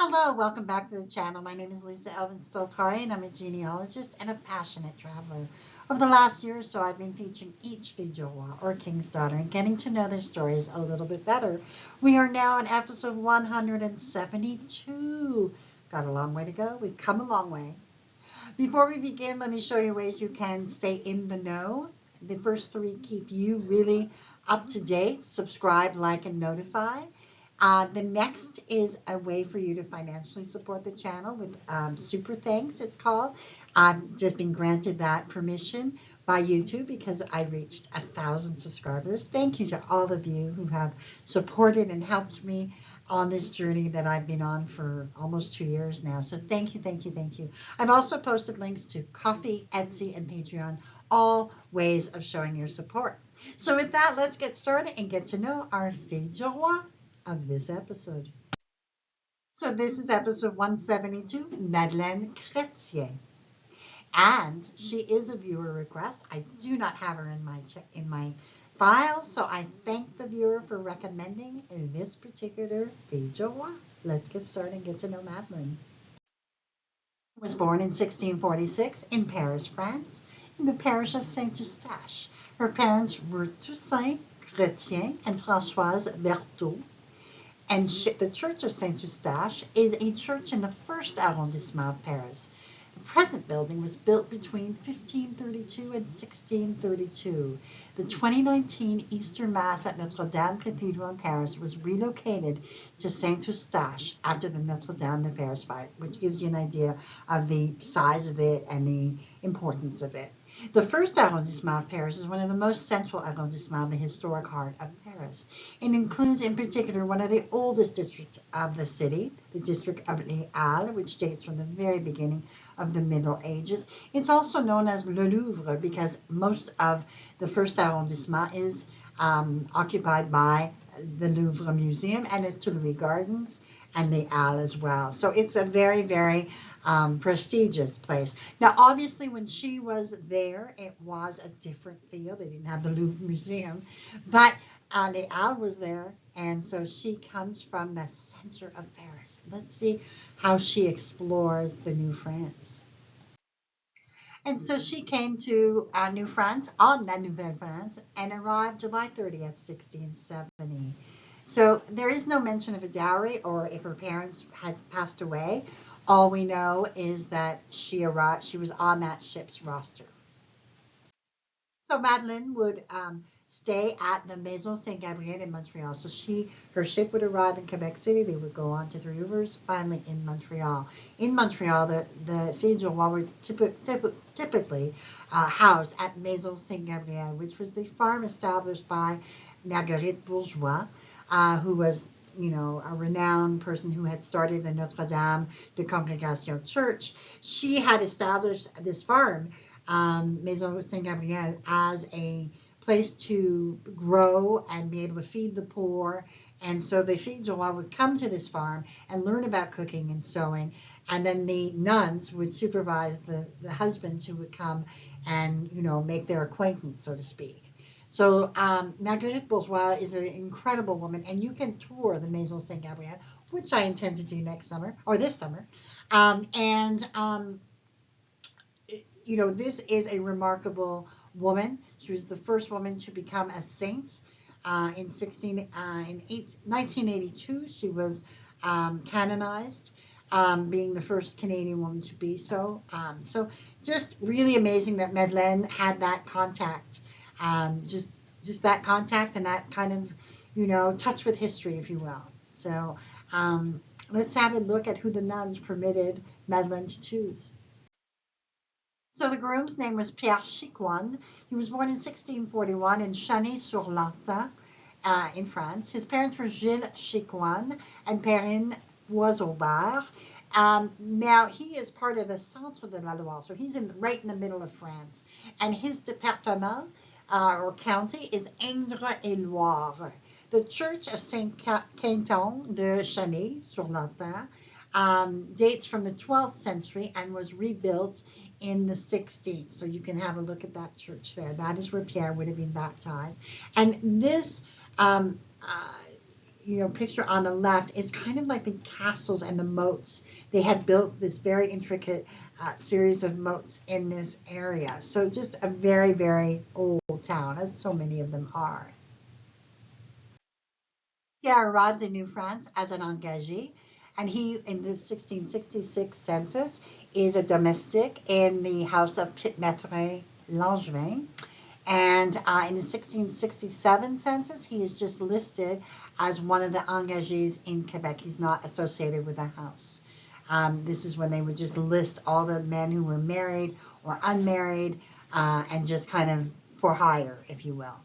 Hello, welcome back to the channel. My name is Lisa Elvin Stoltari, and I'm a genealogist and a passionate traveler. Over the last year or so, I've been featuring each Fijoa, or King's Daughter, and getting to know their stories a little bit better. We are now on episode 172. Got a long way to go. We've come a long way. Before we begin, let me show you ways you can stay in the know. The first three keep you really up to date. Subscribe, like, and notify. The next is a way for you to financially support the channel with super thanks, it's called. I've just been granted that permission by YouTube because I reached 1,000 subscribers. Thank you to all of you who have supported and helped me on this journey that I've been on for almost 2 years now. So thank you, thank you, thank you. I've also posted links to Coffee, Etsy, and Patreon, all ways of showing your support. So with that, let's get started and get to know our fille du roi of this episode. So this is episode 172, Madeline Chretien. And she is a viewer request. I do not have her in my file, so I thank the viewer for recommending this particular fille du roi. Let's get started and get to know Madeline. She was born in 1646 in Paris, France, in the parish of Saint-Eustache. Her parents were Toussaint Chretien and Françoise Berthaud. And the Church of Saint-Eustache is a church in the first arrondissement of Paris. The present building was built between 1532 and 1632. The 2019 Easter Mass at Notre-Dame Cathedral in Paris was relocated to Saint-Eustache after the Notre-Dame de Paris fire, which gives you an idea of the size of it and the importance of it. The first arrondissement of Paris is one of the most central arrondissements of the historic heart of Paris. It includes in particular one of the oldest districts of the city, the district of Les Halles, which dates from the very beginning of the Middle Ages. It's also known as Le Louvre because most of the first arrondissement is occupied by the Louvre Museum and the Tuileries Gardens and Les Halles as well. So it's a very, very prestigious place. Now, obviously, when she was there, it was a different feel. They didn't have the Louvre Museum, but Les Halles was there, and so she comes from the center of Paris. Let's see how she explores the New France. And so she came to New France, on La Nouvelle France, and arrived July 30th, 1670. So there is no mention of a dowry or if her parents had passed away. All we know is that she was on that ship's roster. So Madeline would stay at the Maison Saint Gabriel in Montreal. So her ship would arrive in Quebec City. They would go on to Three Rivers, finally in Montreal. In Montreal, the filles du roi were typically housed at Maison Saint Gabriel, which was the farm established by Marguerite Bourgeois, who was a renowned person who had started the Notre Dame de Congregation Church. She had established this farm, Maison Saint Gabriel, as a place to grow and be able to feed the poor. And so the filles du roi would come to this farm and learn about cooking and sewing. And then the nuns would supervise the husbands who would come and, make their acquaintance, so to speak. So Marguerite Bourgeois is an incredible woman, and you can tour the Maison Saint Gabriel, which I intend to do next summer, or this summer. This is a remarkable woman. She was the first woman to become a saint. In 1982, she was canonized, being the first Canadian woman to be so. So just really amazing that Madeleine had that contact. Just that contact and that kind of, touch with history, if you will. So let's have a look at who the nuns permitted Madeline to choose. So the groom's name was Pierre Chicoine. He was born in 1641 in Channay-sur-Lantin in France. His parents were Gilles Chicoine and Perrine Boisaubert. Now he is part of the Centre de la Loire, so he's right in the middle of France. And his département, or county, is Indre-et-Loire. The Church of Saint-Quentin de Channay-sur-Lantin dates from the 12th century and was rebuilt in the 16th. So you can have a look at that church there. That is where Pierre would have been baptized. And this picture on the left is kind of like the castles and the moats. They had built this very intricate series of moats in this area. So just a very, very old town, as so many of them are. Pierre arrives in New France as an engagé, and he, in the 1666 census, is a domestic in the house of Maître Langevin. And in the 1667 census, he is just listed as one of the engagés in Quebec. He's not associated with a house. This is when they would just list all the men who were married or unmarried and just kind of for hire, if you will.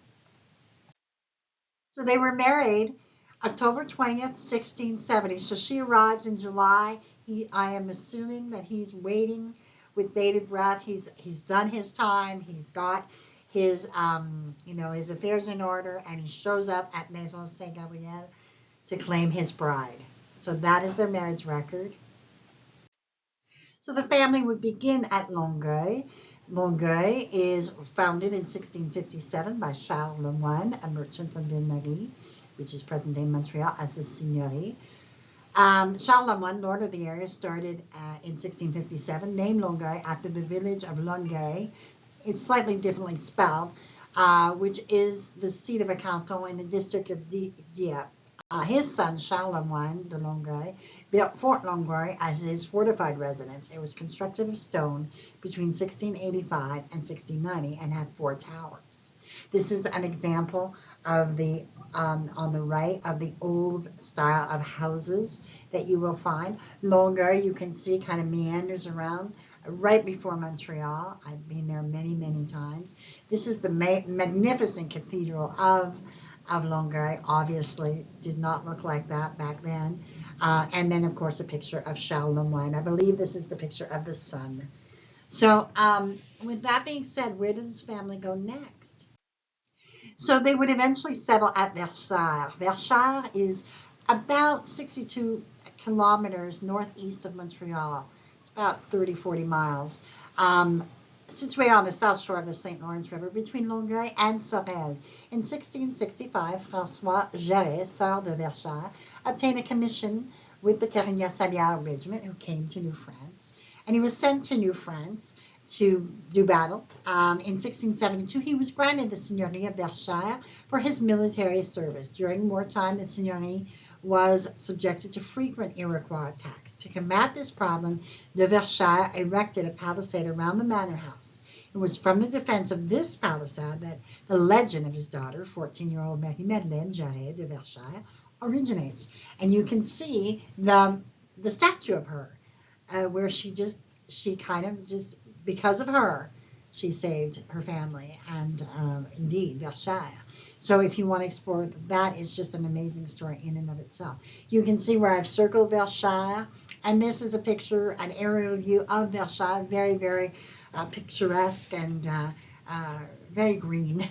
So they were married October 20th, 1670. So she arrives in July. I am assuming that he's waiting with bated breath. He's done his time. He's got his his affairs in order, and he shows up at Maison Saint Gabriel to claim his bride. So that is their marriage record. So the family would begin at Longueuil. Longueuil is founded in 1657 by Charles Lemoine, a merchant of Ville-Marie, which is present-day Montreal, as a seigneurie. Charles Lemoine, lord of the area, started in 1657, named Longueuil after the village of Longueuil. It's slightly differently spelled, which is the seat of a canton in the district of Dieppe. His son, Charles Lemoine de Longueuil, built Fort Longueuil as his fortified residence. It was constructed of stone between 1685 and 1690 and had 4 towers. This is an example of the, on the right, of the old style of houses that you will find. Longueuil, you can see, kind of meanders around right before Montreal. I've been there many, many times. This is the magnificent cathedral of Longueuil. Obviously did not look like that back then. And then, of course, a picture of Charles Lemoine. I believe this is the picture of the son. So with that being said, where does this family go next? So they would eventually settle at Versailles. Versailles is about 62 kilometers northeast of Montreal. It's about 30, 40 miles. Situated on the south shore of the St. Lawrence River between Longueuil and Sorel. In 1665, François Jarret, Sire de Versailles, obtained a commission with the Carignan-Salieres regiment who came to New France. And he was sent to New France to do battle. In 1672, he was granted the seigneurie of Versailles for his military service. During wartime, the seigneurie was subjected to frequent Iroquois attacks. To combat this problem, de Versailles erected a palisade around the manor house. It was from the defense of this palisade that the legend of his daughter, 14-year-old Marie-Madeleine Jarret de Versailles, originates. And you can see the statue of her, where she kind of just, because of her, she saved her family, and indeed, Versailles. So if you want to explore, that is just an amazing story in and of itself. You can see where I've circled Versailles, and this is a picture, an aerial view of Versailles, very, very picturesque and very green,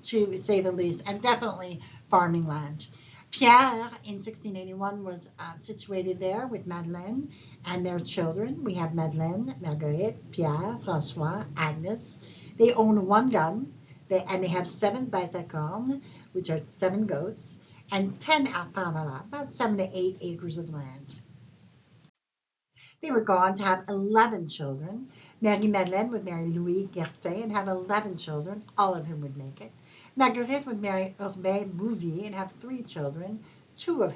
to say the least, and definitely farming land. Pierre, in 1681, was situated there with Madeline and their children. We have Madeline, Marguerite, Pierre, François, Agnes. They own 1 gun, and they have 7 bêtes à cornes, which are 7 goats, and 10 arpents, about 7 to 8 acres of land. They were gone to have 11 children. Marie-Madeleine would marry Louis Chretien and have 11 children, all of whom would make it. Marguerite would marry Urbain Bouvier and have 3 children, 2 of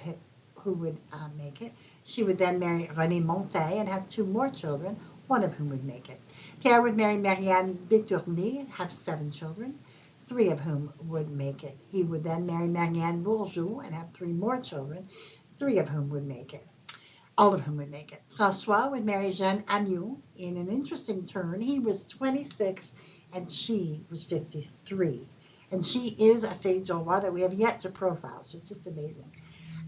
who would make it. She would then marry René Montet and have 2 more children, 1 of whom would make it. Pierre would marry Marianne Bétourné and have 7 children, 3 of whom would make it. He would then marry Marianne Bourgeau and have 3 more children, 3 of whom would make it. All of whom would make it. François would marry Jeanne Amiot. In an interesting turn, he was 26 and she was 53. And she is a Fée Joie that we have yet to profile, so it's just amazing.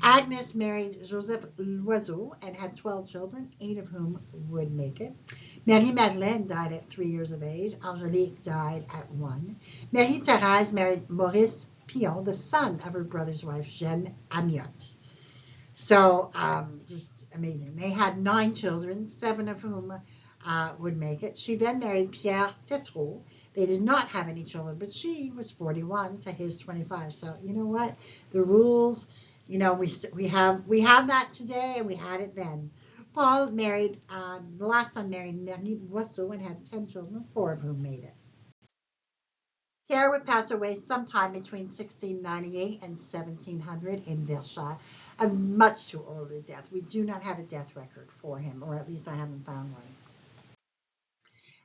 Agnes married Joseph Loiseau and had 12 children, 8 of whom would make it. Marie-Madeleine died at 3 years of age. Angélique died at 1. Marie-Thérèse married Maurice Pion, the son of her brother's wife, Jeanne Amiot. So just amazing. They had 9 children, 7 of whom would make it. She then married Pierre Tétrault. They did not have any children, but she was 41 to his 25. So you know what? The rules You know, we have that today, and we had it then. Paul married the last son married Marie Boisseau and had 10 children, 4 of whom made it. Pierre would pass away sometime between 1698 and 1700 in Versailles, a much too old a death. We do not have a death record for him, or at least I haven't found one.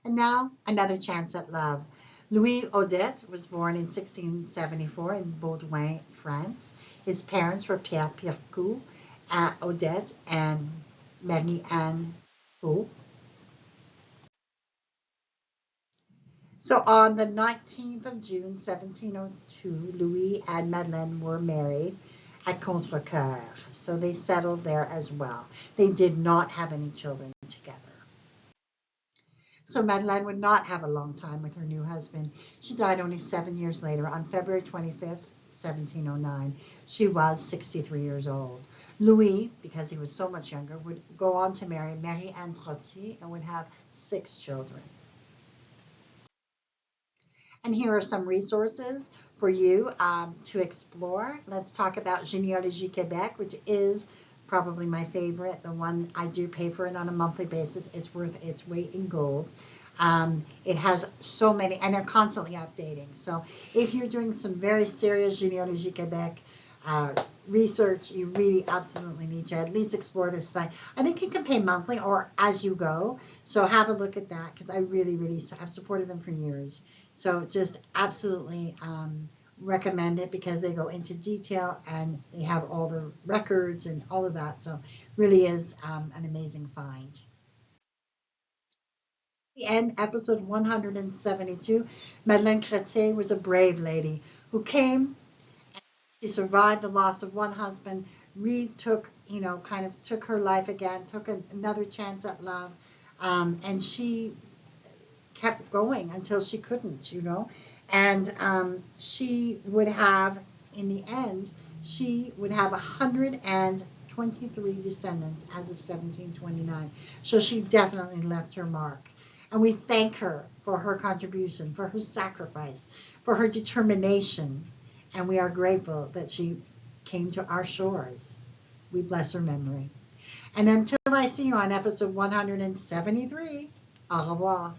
And now, another chance at love. Louis Odette was born in 1674 in Baudouin, France. His parents were Pierre Pircou Odette and Marie-Anne Pau. So on the 19th of June, 1702, Louis and Madeline were married at Contrecoeur. So they settled there as well. They did not have any children together. So Madeline would not have a long time with her new husband. She died only 7 years later on February 25th, 1709. She was 63 years old. Louis, because he was so much younger, would go on to marry Marie-Anne Chretien and would have 6 children. And here are some resources for you to explore. Let's talk about Généalogie Québec, which is probably my favorite, the one I do pay for it on a monthly basis. It's worth its weight in gold. It has so many, and they're constantly updating. So if you're doing some very serious Généalogie Québec research, you really absolutely need to at least explore this site. I think you can pay monthly or as you go. So have a look at that, because I really, really have supported them for years. So just absolutely recommend it, because they go into detail and they have all the records and all of that. So really is an amazing find. The end, episode 172. Madeleine Chretien was a brave lady who came. She survived the loss of one husband, retook, kind of took her life again, took another chance at love, and she kept going until she couldn't. And she would have, in the end, she would have 123 descendants as of 1729. So she definitely left her mark. And we thank her for her contribution, for her sacrifice, for her determination. And we are grateful that she came to our shores. We bless her memory. And until I see you on episode 173, au revoir.